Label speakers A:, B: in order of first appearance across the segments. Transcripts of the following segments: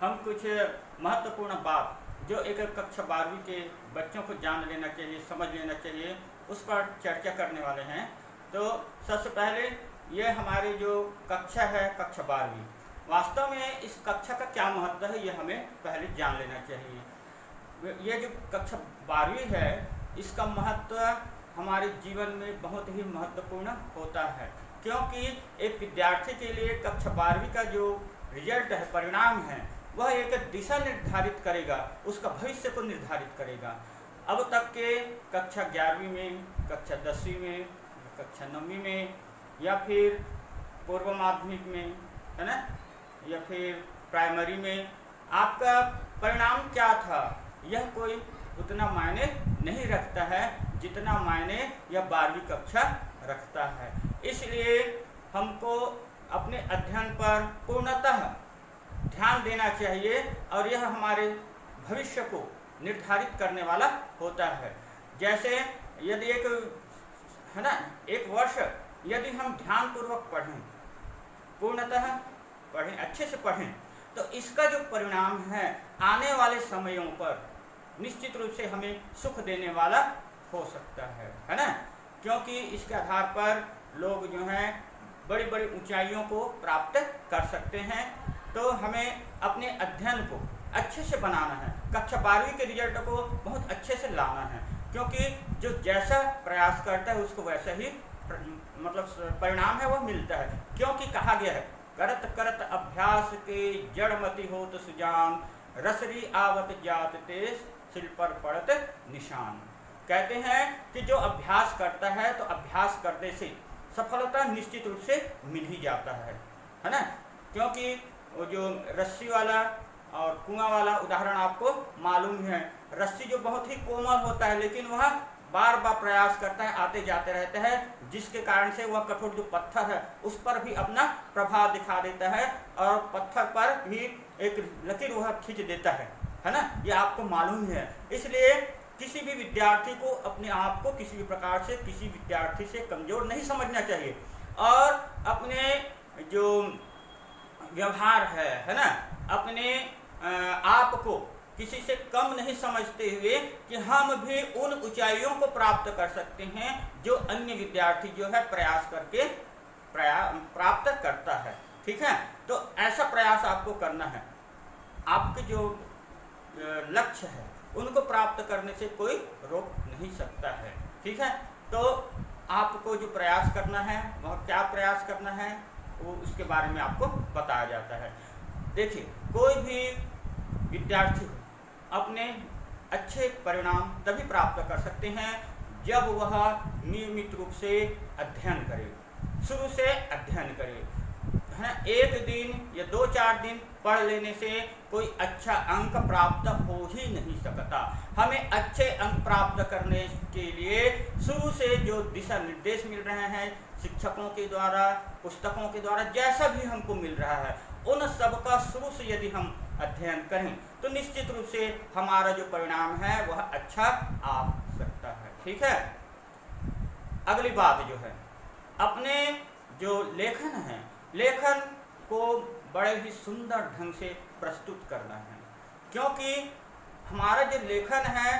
A: हम कुछ महत्वपूर्ण बात जो एक कक्षा 12वीं के बच्चों को जान लेना चाहिए, समझ लेना चाहिए, उस पर चर्चा करने वाले हैं। तो सबसे पहले ये हमारी जो कक्षा है, कक्षा 12वीं, वास्तव में इस कक्षा का क्या महत्व है ये हमें पहले जान लेना चाहिए। ये जो कक्षा 12वीं है, इसका महत्व हमारे जीवन में बहुत ही महत्वपूर्ण होता है, क्योंकि एक विद्यार्थी के लिए कक्षा 12वीं का जो रिजल्ट है, परिणाम है, वह एक दिशा निर्धारित करेगा, उसका भविष्य को निर्धारित करेगा। अब तक के कक्षा 11वीं में, कक्षा 10वीं में, कक्षा 9वीं में, या फिर पूर्व माध्यमिक में, है ना, या फिर प्राइमरी में आपका परिणाम क्या था, यह कोई उतना मायने नहीं रखता है जितना मायने यह 12वीं कक्षा रखता है। इसलिए हमको अपने अध्ययन पर पूर्णतः ध्यान देना चाहिए और यह हमारे भविष्य को निर्धारित करने वाला होता है। जैसे यदि एक वर्ष यदि हम ध्यानपूर्वक पढ़ें, पूर्णतः पढ़ें, अच्छे से पढ़ें, तो इसका जो परिणाम है आने वाले समयों पर निश्चित रूप से हमें सुख देने वाला हो सकता है ना, क्योंकि इसके आधार पर लोग जो हैं बड़ी बड़ी ऊंचाइयों को प्राप्त कर सकते हैं। तो हमें अपने अध्ययन को अच्छे से बनाना है, कक्षा 12वीं के रिजल्ट को बहुत अच्छे से लाना है, क्योंकि जो जैसा प्रयास करता है उसको वैसा ही परिणाम है वह मिलता है। क्योंकि कहा गया है, करत करत अभ्यास के जड़मति होत सुजान, रसरी आवत जात ते सिल पर पड़त निशान। कहते हैं कि जो अभ्यास करता है तो अभ्यास करने से सफलता निश्चित रूप से मिल ही जाता है ना, क्योंकि वो जो रस्सी वाला और कुआं वाला उदाहरण आपको मालूम है। रस्सी जो बहुत ही कोमल होता है, लेकिन वह बार बार प्रयास करता है, आते जाते रहता है, जिसके कारण से वह कठोर जो पत्थर है उस पर भी अपना प्रभाव दिखा देता है और पत्थर पर भी एक लकीर वह खींच देता है ना, ये आपको मालूम है। इसलिए किसी भी विद्यार्थी को अपने आप को किसी भी प्रकार से किसी विद्यार्थी से कमज़ोर नहीं समझना चाहिए और अपने जो व्यवहार है ना, अपने आप को किसी से कम नहीं समझते हुए कि हम भी उन ऊंचाइयों को प्राप्त कर सकते हैं जो अन्य विद्यार्थी जो है प्रयास करके प्राप्त करता है। ठीक है, तो ऐसा प्रयास आपको करना है। आपके जो लक्ष्य है उनको प्राप्त करने से कोई रोक नहीं सकता है। ठीक है, तो आपको जो प्रयास करना है वह क्या प्रयास करना है वो उसके बारे में आपको बताया जाता है। देखिए, कोई भी विद्यार्थी अपने अच्छे परिणाम तभी प्राप्त कर सकते हैं जब वह नियमित रूप से अध्ययन करे, शुरू से अध्ययन करे, है ना। एक दिन या 2-4 दिन पढ़ लेने से कोई अच्छा अंक प्राप्त हो ही नहीं सकता। हमें अच्छे अंक प्राप्त करने के लिए शुरू से जो दिशा निर्देश मिल रहे हैं शिक्षकों के द्वारा, पुस्तकों के द्वारा, जैसा भी हमको मिल रहा है, उन सब का शुरू से यदि हम अध्ययन करें तो निश्चित रूप से हमारा जो परिणाम है वह अच्छा आ सकता है। ठीक है, अगली बात जो है, अपने जो लेखन है, लेखन को बड़े ही सुंदर ढंग से प्रस्तुत करना है, क्योंकि हमारा जो लेखन है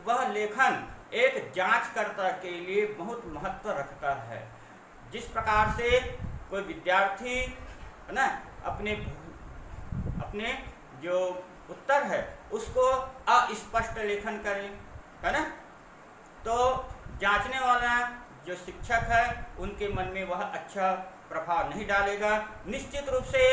A: वह लेखन एक जांचकर्ता के लिए बहुत महत्व रखता है। जिस प्रकार से कोई विद्यार्थी है ना अपने जो उत्तर है उसको अस्पष्ट लेखन करे, है ना, तो जांचने वाला जो शिक्षक है उनके मन में वह अच्छा प्रभाव नहीं डालेगा। निश्चित रूप से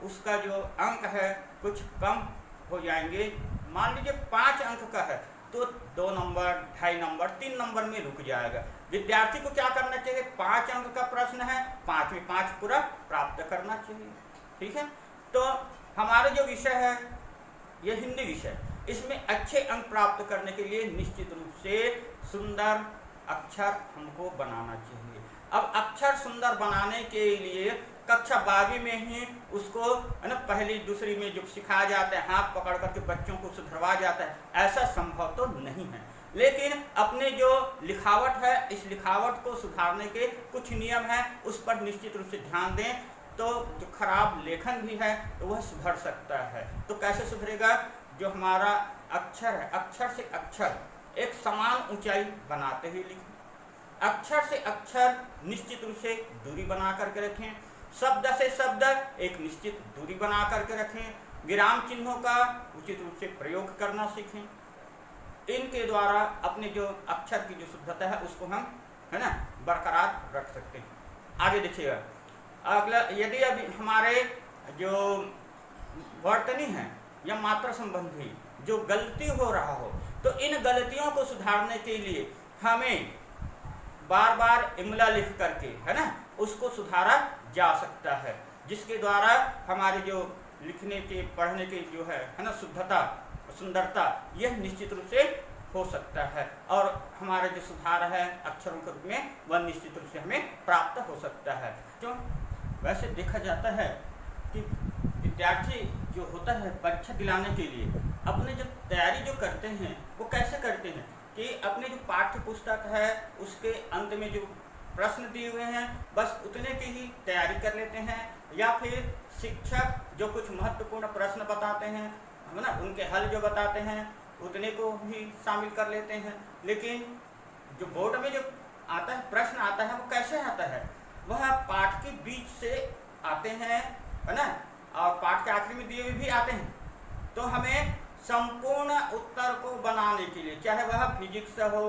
A: उसका जो अंक है कुछ कम हो जाएंगे। मान लीजिए 5 अंक का है तो 2 नंबर, 2.5 नंबर, 3 नंबर में रुक जाएगा। विद्यार्थी को क्या करना चाहिए? 5 अंक का प्रश्न है, 5 में 5 पूरा प्राप्त करना चाहिए। ठीक है, तो हमारा जो विषय है यह हिंदी विषय, इसमें अच्छे अंक प्राप्त करने के लिए निश्चित रूप से सुंदर अक्षर हमको बनाना चाहिए। अब अक्षर सुंदर बनाने के लिए कक्षा 12वीं में ही उसको है ना पहली दूसरी में जो सिखाया जाता है, हाथ पकड़ करके बच्चों को सुधरवा जाता है, ऐसा संभव तो नहीं है। लेकिन अपने जो लिखावट है, इस लिखावट को सुधारने के कुछ नियम हैं, उस पर निश्चित रूप से ध्यान दें। तो जो खराब लेखन भी है तो वह सुधर सकता है। तो कैसे सुधरेगा? जो हमारा अक्षर है, अक्षर से अक्षर एक समान ऊंचाई बनाते हुए लिखें, अक्षर से अक्षर निश्चित रूप से दूरी बना करके रखें, शब्द से शब्द एक निश्चित दूरी बना करके रखें, विराम चिन्हों का उचित रूप से प्रयोग करना सीखें। इनके द्वारा अपने जो अक्षर की जो शुद्धता है उसको हम, है ना, बरकरार रख सकते हैं। आगे देखिएगा अगला, यदि अभी हमारे जो वर्तनी है या मात्रा संबंधी जो गलती हो रहा हो, तो इन गलतियों को सुधारने के लिए हमें बार बार इमला लिख करके, है ना, उसको सुधारा जा सकता है, जिसके द्वारा हमारे जो लिखने के पढ़ने के जो है ना, शुद्धता सुंदरता यह निश्चित रूप से हो सकता है, और हमारा जो सुधार है अक्षरों के रूप में वह निश्चित रूप से हमें प्राप्त हो सकता है। क्यों? वैसे देखा जाता है कि विद्यार्थी जो होता है परीक्षा दिलाने के लिए अपने जो तैयारी जो करते हैं वो कैसे करते हैं कि अपने जो पाठ्य पुस्तक है उसके अंत में जो प्रश्न दिए हुए हैं बस उतने की ही तैयारी कर लेते हैं, या फिर शिक्षक जो कुछ महत्वपूर्ण प्रश्न बताते हैं, है ना, उनके हल जो बताते हैं उतने को भी शामिल कर लेते हैं। लेकिन जो बोर्ड में जो आता है प्रश्न आता है वो कैसे आता है? वह पाठ के बीच से आते हैं, है ना, और पाठ के आखिरी में दिए हुए भी आते हैं। तो हमें संपूर्ण उत्तर को बनाने के लिए, चाहे वह फिजिक्स हो,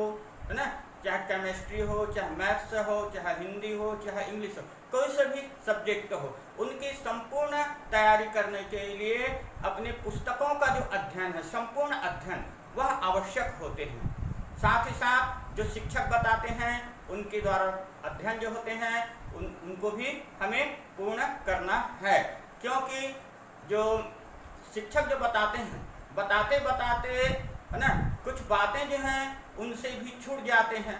A: है ना, चाहे केमिस्ट्री हो, चाहे मैथ्स हो, चाहे हिंदी हो, चाहे इंग्लिश हो, कोई से भी सब्जेक्ट हो, उनकी संपूर्ण तैयारी करने के लिए अपने पुस्तकों का जो अध्ययन है, संपूर्ण अध्ययन वह आवश्यक होते हैं। साथ ही साथ जो शिक्षक बताते हैं उनके द्वारा अध्ययन जो होते हैं उनको भी हमें पूर्ण करना है, क्योंकि जो शिक्षक जो बताते हैं बताते बताते, है ना, कुछ बातें जो हैं उनसे भी छूट जाते हैं।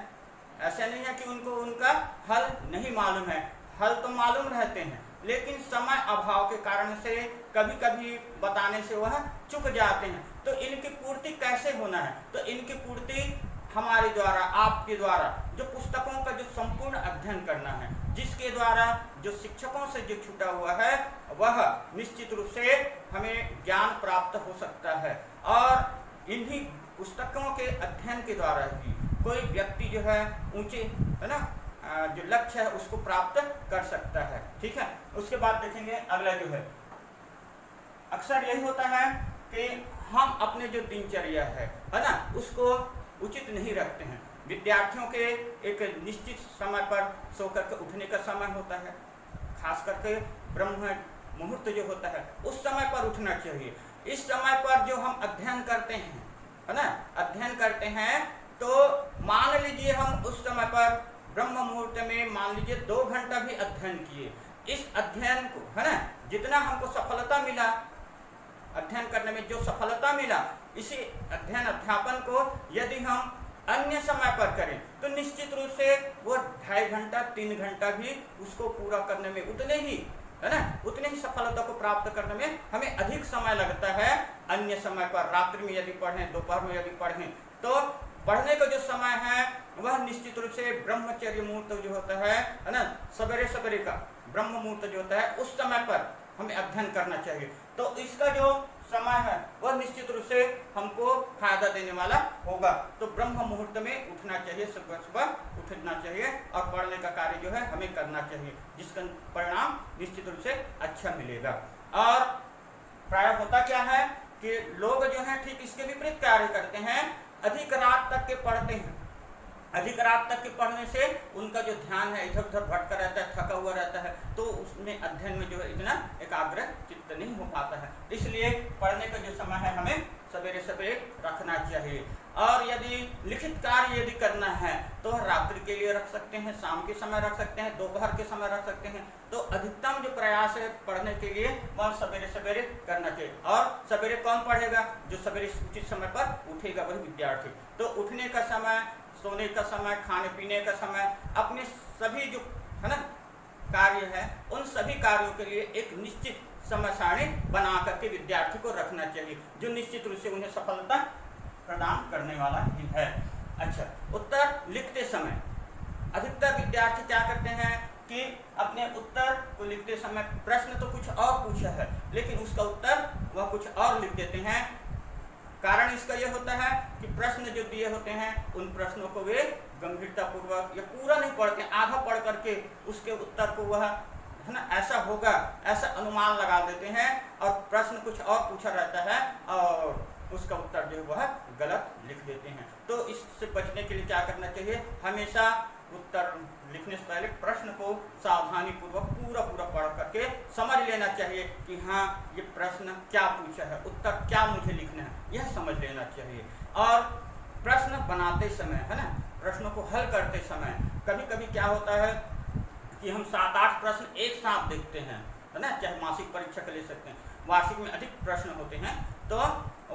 A: ऐसा नहीं है कि उनको उनका हल नहीं मालूम है, हल तो मालूम रहते हैं, लेकिन समय अभाव के कारण से कभी कभी बताने से वह चूक जाते हैं। तो इनकी पूर्ति कैसे होना है? तो इनकी पूर्ति हमारे द्वारा, आपके द्वारा जो पुस्तकों का जो संपूर्ण अध्ययन करना है, जिसके द्वारा जो शिक्षकों से जो छूटा हुआ है वह निश्चित रूप से हमें ज्ञान प्राप्त हो सकता है। और इन्हीं पुस्तकों के अध्ययन के द्वारा ही कोई व्यक्ति जो है ऊंचे, है ना, जो लक्ष्य है उसको प्राप्त कर सकता है। ठीक है, उसके बाद देखेंगे अगला जो है, अक्सर यही होता है कि हम अपने जो दिनचर्या है ना, उसको उचित नहीं रखते हैं। विद्यार्थियों के एक निश्चित समय पर सो करके उठने का समय होता है, खास करके ब्रह्म मुहूर्त जो होता है उस समय पर उठना चाहिए। इस समय पर जो हम अध्ययन करते हैं, है ना, अध्ययन करते हैं, तो मान लीजिए हम उस समय पर ब्रह्म मुहूर्त में मान लीजिए 2 घंटा भी अध्ययन किए, इस अध्ययन को, है ना, जितना हमको सफलता मिला अध्ययन करने में, जो सफलता मिला, इसी अध्ययन अध्यापन को यदि हम अन्य समय पर करें तो निश्चित रूप से वो 2.5 घंटा 3 घंटा भी उसको पूरा करने में उतने ही, है ना, उतने ही सफलता को प्राप्त करने में हमें अधिक समय लगता है। अन्य समय पर रात्रि में यदि पढ़ें, दोपहर में यदि पढ़ें, तो पढ़ने का जो समय है वह निश्चित रूप से ब्रह्मचर्य मुहूर्त जो होता है ना, सवेरे सवेरे का ब्रह्म मुहूर्त जो होता है उस समय पर हमें अध्ययन करना चाहिए। तो इसका जो समय है वह निश्चित रूप से हमको फायदा देने वाला होगा। तो ब्रह्म मुहूर्त में उठना चाहिए, सुबह सुबह उठना चाहिए और पढ़ने का कार्य जो है हमें करना चाहिए, जिसका परिणाम निश्चित रूप से अच्छा मिलेगा। और प्राय होता क्या है कि लोग जो है ठीक इसके विपरीत कार्य करते हैं, अधिक रात तक के पढ़ते हैं, अधिक रात तक के पढ़ने से उनका जो ध्यान है इधर उधर भटका रहता है, थका हुआ रहता है, तो उसमें अध्ययन में जो है इतना एकाग्र चित्त नहीं हो पाता है। इसलिए पढ़ने का जो समय है हमें सवेरे सवेरे रखना चाहिए। और यदि लिखित कार्य यदि करना है तो रात्रि के लिए रख सकते हैं, शाम के समय रख सकते हैं, दोपहर के समय रख सकते हैं। तो अधिकतम जो प्रयास है पढ़ने के लिए वह सवेरे सवेरे करना चाहिए। और सवेरे कौन पढ़ेगा? जो सवेरे उचित समय पर उठेगा वही विद्यार्थी। तो उठने का समय, सोने का समय, खाने पीने का समय, अपने सभी जो है ना कार्य है उन सभी कार्यों के लिए एक निश्चित समय सारणी बना करके विद्यार्थी को रखना चाहिए, जो निश्चित रूप से उन्हें सफलता प्रदान करने वाला ही है। अच्छा, उत्तर लिखते समय अधिकतर विद्यार्थी क्या करते हैं कि अपने उत्तर को लिखते समय प्रश्न तो कुछ और पूछा है, लेकिन उसका उत्तर वह कुछ और लिख देते हैं। कारण इसका यह होता है कि प्रश्न जो दिए होते हैं उन प्रश्नों को वे गंभीरतापूर्वक या पूरा नहीं पढ़ते, आधा पढ़ करके उसके उत्तर को वह है ना ऐसा होगा ऐसा अनुमान लगा देते हैं, और प्रश्न कुछ और पूछा रहता है और उसका उत्तर जो है वह गलत लिख देते हैं। तो इससे बचने के लिए क्या करना चाहिए, हमेशा उत्तर लिखने से पहले प्रश्न को सावधानी पूर्वक पूरा पढ़ करके समझ लेना चाहिए कि हाँ ये प्रश्न क्या पूछा है, उत्तर क्या मुझे लिखना है, यह समझ लेना चाहिए। और प्रश्न बनाते समय है ना, प्रश्नों को हल करते समय कभी कभी क्या होता है कि हम 7-8 प्रश्न एक साथ देखते हैं, है ना, चाहे मासिक परीक्षा के ले सकते हैं, वार्षिक में अधिक प्रश्न होते हैं, तो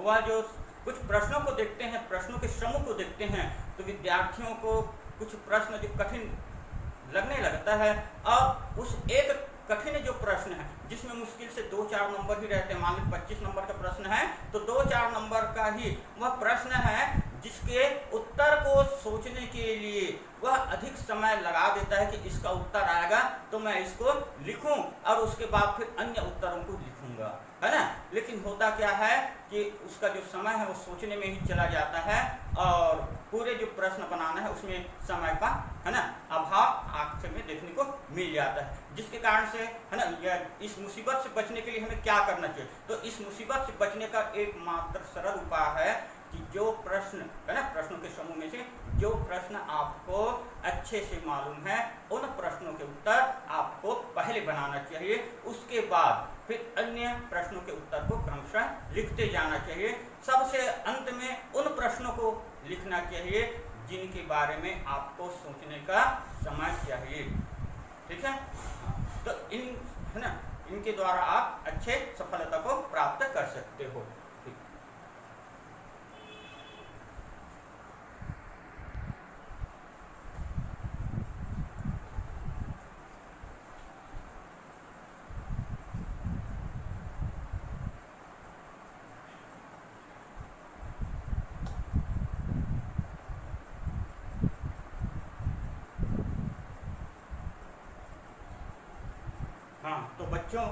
A: वह जो कुछ प्रश्नों को देखते हैं, प्रश्नों के समूह को देखते हैं, तो विद्यार्थियों को कुछ प्रश्न जो कठिन लगने लगता है, और उस एक कठिन जो प्रश्न है जिसमें मुश्किल से 2-4 नंबर ही रहते हैं, मान लीजिए 25 नंबर का प्रश्न है तो 2-4 नंबर का ही वह प्रश्न है जिसके उत्तर को सोचने के लिए वह अधिक समय लगा देता है कि इसका उत्तर आएगा तो मैं इसको लिखूं और उसके बाद फिर अन्य उत्तरों को लिखूंगा, है ना। लेकिन होता क्या है कि उसका जो समय है वो सोचने में ही चला जाता है और पूरे जो प्रश्न बनाना है उसमें समय का है ना अभाव आंख में देखने को मिल जाता है, जिसके कारण से है ना इस मुसीबत से बचने के लिए हमें क्या करना चाहिए। तो इस मुसीबत से बचने का एकमात्र सरल उपाय है कि जो प्रश्न है ना, प्रश्नों के समूह में से जो प्रश्न आपको अच्छे से मालूम है उन प्रश्नों के उत्तर आपको पहले बनाना चाहिए, उसके बाद फिर अन्य प्रश्नों के उत्तर को क्रमशः लिखते जाना चाहिए। सबसे अंत में उन प्रश्नों को लिखना चाहिए जिनके बारे में आपको सोचने का समय चाहिए, ठीक है। तो इन है ना इनके द्वारा आप अच्छे सफलता को प्राप्त कर सकते हो। हाँ, तो बच्चों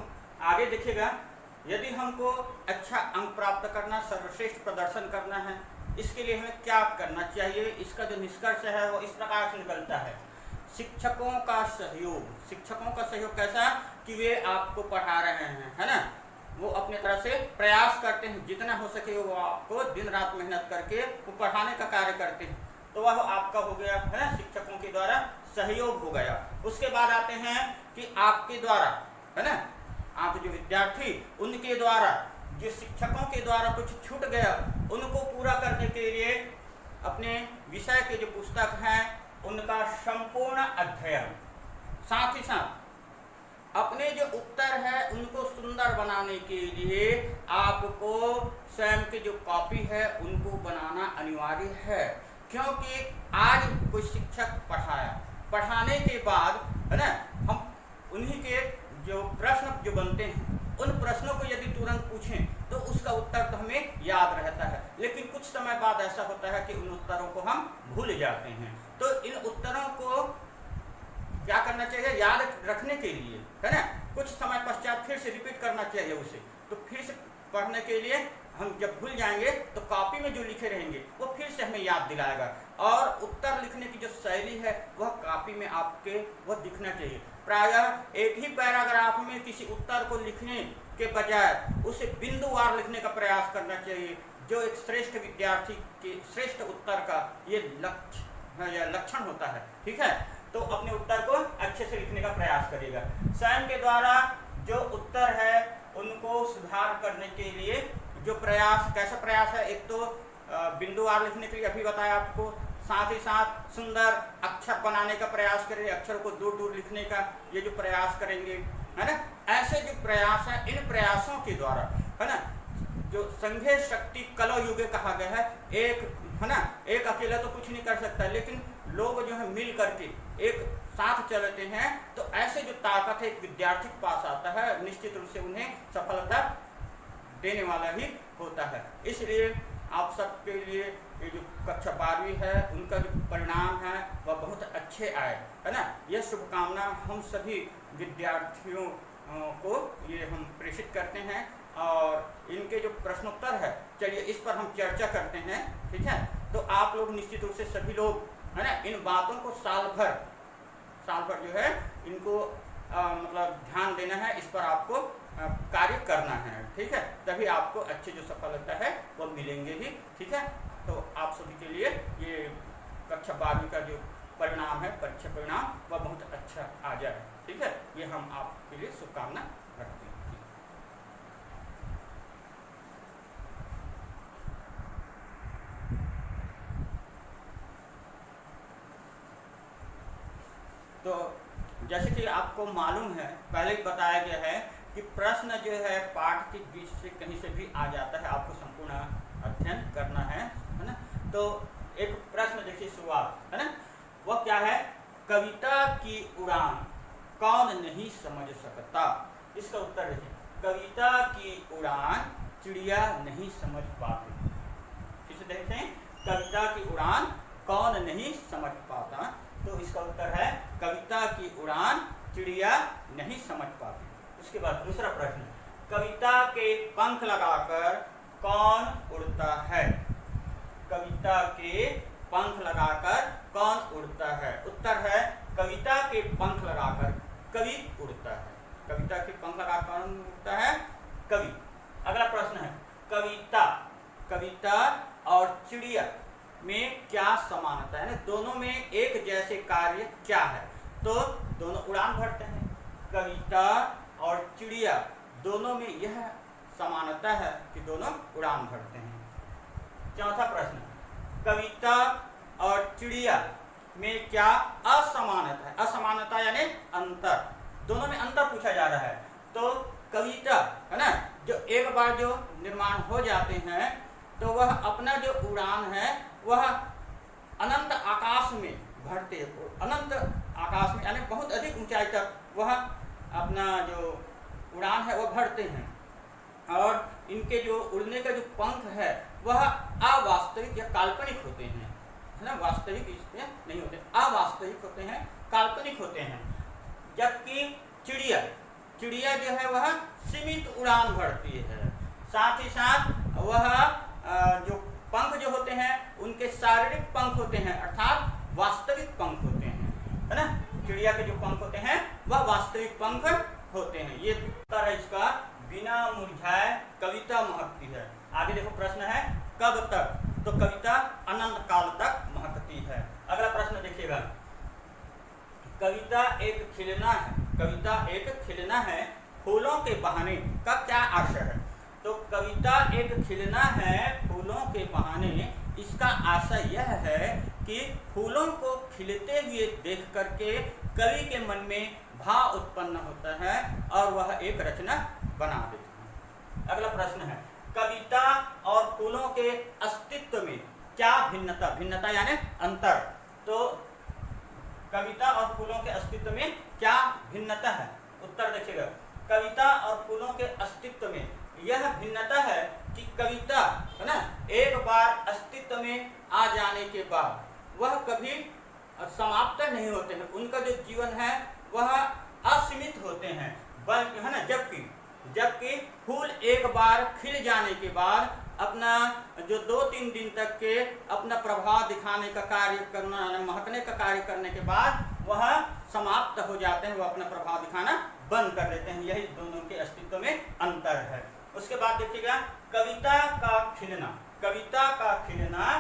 A: आगे देखिएगा, यदि हमको अच्छा अंक प्राप्त करना, सर्वश्रेष्ठ प्रदर्शन करना है, इसके लिए हमें क्या करना चाहिए। इसका जो निष्कर्ष है वो इस प्रकार से निकलता है। शिक्षकों का सहयोग, शिक्षकों का सहयोग कैसा कि वे आपको पढ़ा रहे हैं, है ना, वो अपने तरह से प्रयास करते हैं, जितना हो सके वो आपको दिन रात मेहनत करके वो पढ़ाने का कार्य करते हैं, तो वह आपका हो गया है ना शिक्षकों के द्वारा सहयोग हो गया। उसके बाद आते हैं कि आपके द्वारा है ना, आप जो विद्यार्थी उनके द्वारा जो शिक्षकों के द्वारा कुछ छूट गया उनको पूरा करने के लिए अपने विषय के जो पुस्तक हैं उनका संपूर्ण अध्ययन, साथ ही साथ अपने जो उत्तर है उनको सुंदर बनाने के लिए आपको स्वयं के जो कॉपी है उनको बनाना अनिवार्य है, क्योंकि आज कोई शिक्षक पढ़ाने के बाद है ना हम उन्हीं के जो प्रश्न जो बनते हैं उन प्रश्नों को यदि तुरंत पूछें तो उसका उत्तर तो हमें याद रहता है, लेकिन कुछ समय बाद ऐसा होता है कि उन उत्तरों को हम भूल जाते हैं। तो इन उत्तरों को क्या करना चाहिए, याद रखने के लिए है ना कुछ समय पश्चात फिर से रिपीट करना चाहिए उसे, तो फिर से पढ़ने के लिए हम जब भूल जाएंगे तो कॉपी में जो लिखे रहेंगे वो फिर से हमें याद दिलाएगा, और उत्तर लिखने की जो शैली है वह कॉपी में आपके वह दिखना चाहिए। प्रायः एक ही पैराग्राफ में किसी उत्तर को लिखने के बजाय उसे बिंदुवार लिखने का प्रयास करना चाहिए, जो एक श्रेष्ठ विद्यार्थी के श्रेष्ठ उत्तर का ये लक्षण होता है, ठीक है। तो अपने उत्तर को अच्छे से लिखने का प्रयास करिएगा। स्वयं के द्वारा जो उत्तर है उनको सुधार करने के लिए जो प्रयास, कैसा प्रयास है, एक तो बिंदुवार लिखने के लिए अभी बताया आपको, साथ ही साथ सुंदर अक्षर बनाने का प्रयास करेंगे, अक्षर को दूर दूर लिखने का ये जो प्रयास करेंगे, है ना। ऐसे जो प्रयास है इन प्रयासों के द्वारा है ना जो संघे शक्ति कलो युगे कहा गया है, एक है ना एक अकेला तो कुछ नहीं कर सकता, लेकिन लोग जो है मिल करके एक साथ चलते हैं तो ऐसे जो ताकत है एक विद्यार्थी के पास आता है, निश्चित रूप से उन्हें सफलता देने वाला ही होता है। इसलिए आप सबके लिए ये जो कक्षा 12वीं है उनका जो परिणाम है वह बहुत अच्छे आए, है ना। ये शुभकामना हम सभी विद्यार्थियों को ये हम प्रेषित करते हैं। और इनके जो प्रश्नोत्तर है, चलिए इस पर हम चर्चा करते हैं, ठीक है। तो आप लोग निश्चित रूप से सभी लोग, है ना, इन बातों को साल भर जो है इनको मतलब ध्यान देना है, इस पर आपको कार्य करना है, ठीक है। तभी आपको अच्छी जो सफलता है वो मिलेंगे ही, ठीक है। तो आप सभी के लिए ये कक्षा 12वीं का जो परिणाम है, परीक्षा परिणाम, वह बहुत अच्छा आ जाए, ठीक है। ये हम आपके लिए शुभकामना रखते हैं। तो जैसे कि आपको मालूम है, पहले ही बताया गया है कि प्रश्न जो है पाठ के बीच से कहीं से भी आ जाता है, आपको संपूर्ण अध्ययन करना है ना। तो एक प्रश्न देखिए शुरुआत, है ना, वह क्या है, कविता की उड़ान कौन नहीं समझ सकता। इसका उत्तर देखिए, कविता की उड़ान चिड़िया नहीं समझ पाती। फिर से देखें, कविता की उड़ान कौन नहीं समझ पाता, तो इसका उत्तर है कविता की उड़ान चिड़िया नहीं समझ पाती। उसके बाद दूसरा प्रश्न, कविता के पंख लगाकर कौन उड़ता है। कविता के पंख लगाकर कौन उड़ता है। उत्तर है कविता के पंख लगाकर कवि उड़ता है। कविता के पंख लगाकर कौन उड़ता है, कवि। अगला प्रश्न है, कविता और चिड़िया में क्या समानता है, दोनों में एक जैसे कार्य क्या है। तो दोनों उड़ान भरते हैं, कविता और चिड़िया दोनों में यह समानता है कि दोनों उड़ान भरते हैं। चौथा प्रश्न, कविता और चिड़िया में क्या असमानता है। असमानता यानी अंतर, दोनों में अंतर पूछा जा रहा है। तो कविता, है ना, जो एक बार जो निर्माण हो जाते हैं तो वह अपना जो उड़ान है वह अनंत आकाश में भरते, अनंत आकाश में यानी बहुत अधिक ऊंचाई तक वह अपना जो उड़ान है वह भरते हैं। और इनके जो उड़ने का जो पंख है वह अवास्तविक या काल्पनिक होते हैं, है ना, वास्तविक इसमें नहीं होते, अवास्तविक होते हैं, काल्पनिक होते हैं। जबकि चिड़िया जो है वह सीमित उड़ान भरती है, साथ ही साथ वह जो पंख जो होते हैं उनके शारीरिक पंख होते हैं, अर्थात वास्तविक पंख होते हैं, है ना। चिड़िया के जो पंख होते हैं वह वास्तविक पंख होते हैं। ये उत्तर है इसका, बिना मुरझाए कविता महकती है। आगे देखो प्रश्न है, कब तक, तो कविता अनंत काल तक महकती है। अगला प्रश्न देखिएगा, कविता एक खिलना है, कविता एक खिलना है, फूलों के बहाने का क्या आशय है। तो कविता एक खिलना है फूलों के बहाने, इसका आशय यह है कि फूलों को खिलते हुए देख करके कवि के मन में भाव उत्पन्न होता है और वह एक रचना बना देता है। अगला प्रश्न है, कविता और फूलों के अस्तित्व में क्या भिन्नता, भिन्नता यानी अंतर। तो कविता और फूलों के अस्तित्व में क्या भिन्नता है। उत्तर देखिएगा, कविता और फूलों के अस्तित्व में यह भिन्नता है कि कविता, है ना, एक बार अस्तित्व में आ जाने के बाद वह कभी समाप्त नहीं होते हैं, उनका जो जीवन है वह असीमित होते हैं, बल्कि, है ना, जबकि फूल एक बार खिल जाने के बाद अपना जो 2-3 दिन तक के अपना प्रभाव दिखाने का कार्य करना, महकने का कार्य करने के बाद वह समाप्त हो जाते हैं, वह अपना प्रभाव दिखाना बंद कर देते हैं। यही दोनों के अस्तित्व में अंतर है। उसके बाद देखिएगा, कविता का खिलना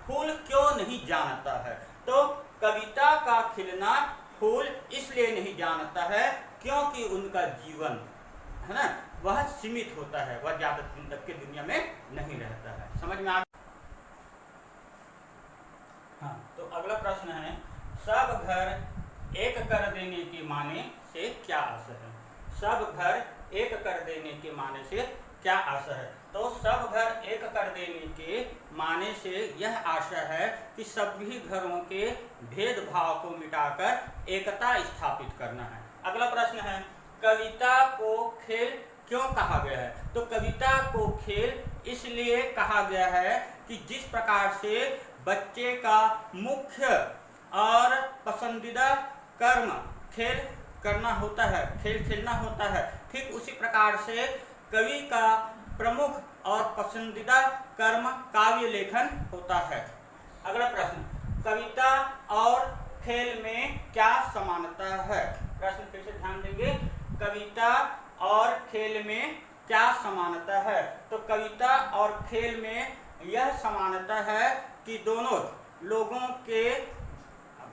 A: फूल क्यों नहीं जानता है। तो कविता का खिलना फूल इसलिए नहीं जानता है क्योंकि उनका जीवन, है ना, वह सीमित होता है, वह ज्यादा दिन तक के दुनिया में नहीं रहता है। समझ में आ गया। हाँ, तो अगला प्रश्न है, सब घर एक कर देने के माने से क्या आशय है। सब घर एक कर देने के माने से क्या आशय है। तो सब घर एक कर देने के माने से यह आशय है कि सभी घरों के भेदभाव को मिटाकर एकता स्थापित करना है। अगला प्रश्न है, कविता को खेल क्यों कहा गया है। तो कविता को खेल इसलिए इसलिए कहा गया है कि जिस प्रकार से बच्चे का मुख्य और पसंदीदा कर्म खेल करना होता है, खेल खेलना होता है, ठीक उसी प्रकार से कवि का प्रमुख और पसंदीदा कर्म काव्य लेखन होता है। अगला प्रश्न, कविता और खेल में क्या समानता है? प्रश्न फिर से ध्यान देंगे, कविता और खेल में क्या समानता है? तो कविता और खेल में यह समानता है कि दोनों लोगों के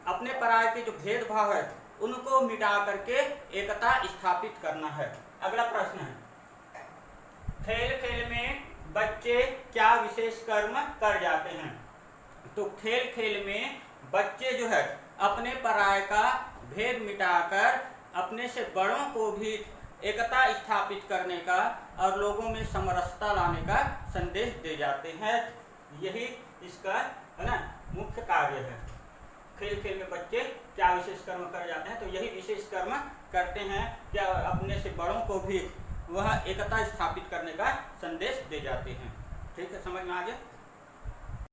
A: अपने पराये के जो भेदभाव है उनको मिटा करके एकता स्थापित करना है। अगला प्रश्न है, खेल खेल में बच्चे क्या विशेष कर्म कर जाते हैं? तो खेल खेल में बच्चे जो है अपने पराये का भेद मिटाकर अपने से बड़ों को भी एकता स्थापित करने का और लोगों में समरसता लाने का संदेश दे जाते हैं। यही इसका है ना मुख्य कार्य है। खेल खेल में बच्चे क्या विशेष कर्म कर जाते हैं? तो यही विशेष कर्म करते हैं कि अपने से बड़ों को भी वह एकता स्थापित करने का संदेश दे जाते हैं। ठीक है, समझ में आ गया?